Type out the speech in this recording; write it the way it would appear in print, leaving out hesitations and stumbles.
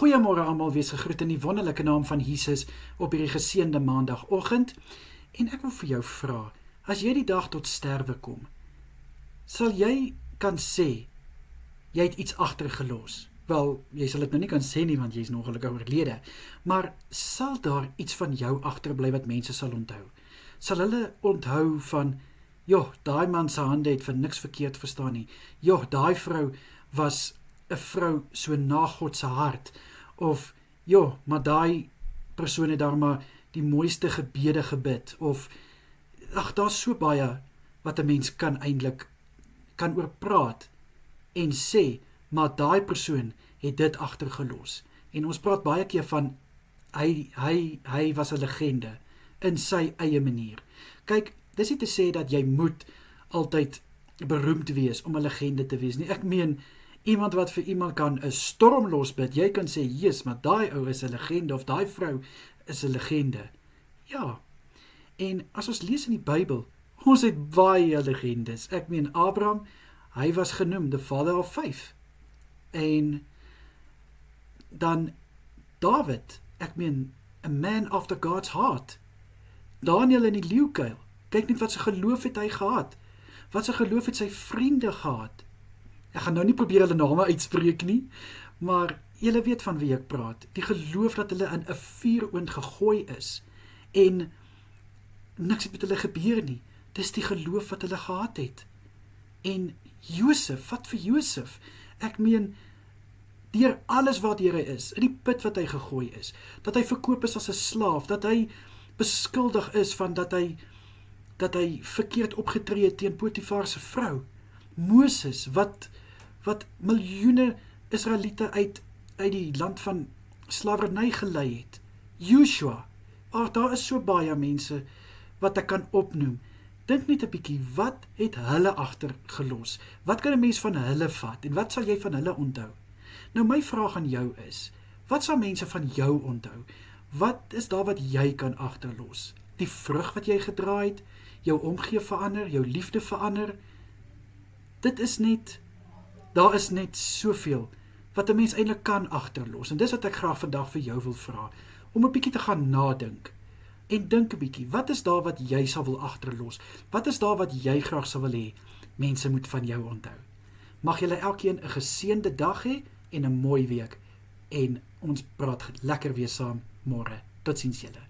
Goeiemôre almal, wees gegroet in die wonderlike naam van Jesus op hierdie geseënde maandagoggend. En ek wil vir jou vra, as jy die dag tot sterwe kom, sal jy kan sê, jy het iets agtergelos? Wel, jy sal dit nou nie kan sê nie, want jy is ongelukkig oorlede, maar sal daar iets van jou agterbly wat mense sal onthou? Sal hulle onthou van, joh, daai man se hande het vir niks verkeerd verstaan nie. Joh, daai vrou was 'n vrou so na God se hart. Of, joh, maar daai persoon het daar maar die mooiste gebede gebid. Of, ag, daar's so baie wat 'n mens kan eintlik kan oor praat en sê, maar daai persoon het dit agtergelos. En ons praat baie keer van hy was 'n legende in sy eie manier. Kyk, dis nie te sê dat jy moet altyd beroemd wees om 'n legende te wees nie. Ek meen, iemand wat vir iemand kan 'n storm losbid, jy kan sê, Jesus, maar daai ou is 'n legende, of daai vrou is 'n legende. Ja, en as ons lees in die Bybel, ons het baie legendes. Ek meen, Abraham, hy was genoem the father of faith. En dan David, ek meen, a man after God's heart. Daniel in die leeukuil, kyk net wat sy geloof het hy gehad. Wat sy geloof het sy vriende gehad. Ek gaan nou nie probeer hulle name uitspreek nie, maar julle weet van wie ek praat. Die geloof dat hulle in 'n vuuroond gegooi is, en niks het met hulle gebeur nie. Dis die geloof wat hulle gehad het. En Josef, wat vir Josef? Ek meen, deur alles wat hy is, in die put wat hy gegooi is, dat hy verkoop is as 'n slaaf, dat hy beskuldig is van dat hy verkeerd opgetree het teen Potifar se vrou. Moses, wat miljoene Israeliete uit die land van slawerny gelei het. Joshua, daar is so baie mense wat ek kan opnoem. Dink net 'n bietjie, wat het hulle agtergelos? Wat kan 'n mens van hulle vat, en wat sal jy van hulle onthou? Nou my vraag aan jou is, wat sal mense van jou onthou? Wat is daar wat jy kan agterlos? Die vrug wat jy gedra het, jou omgee verander, jou liefde verander. Daar is net soveel wat 'n mens eintlik kan agterlos. En dis wat ek graag vandag vir jou wil vra, om 'n bietjie te gaan nadink. En dink 'n bietjie, wat is daar wat jy sal wil agterlos? Wat is daar wat jy graag sal wil hê mense moet van jou onthou? Mag julle elkeen 'n geseënde dag hê en 'n mooi week. En ons praat lekker weer saam môre. Totsiens julle.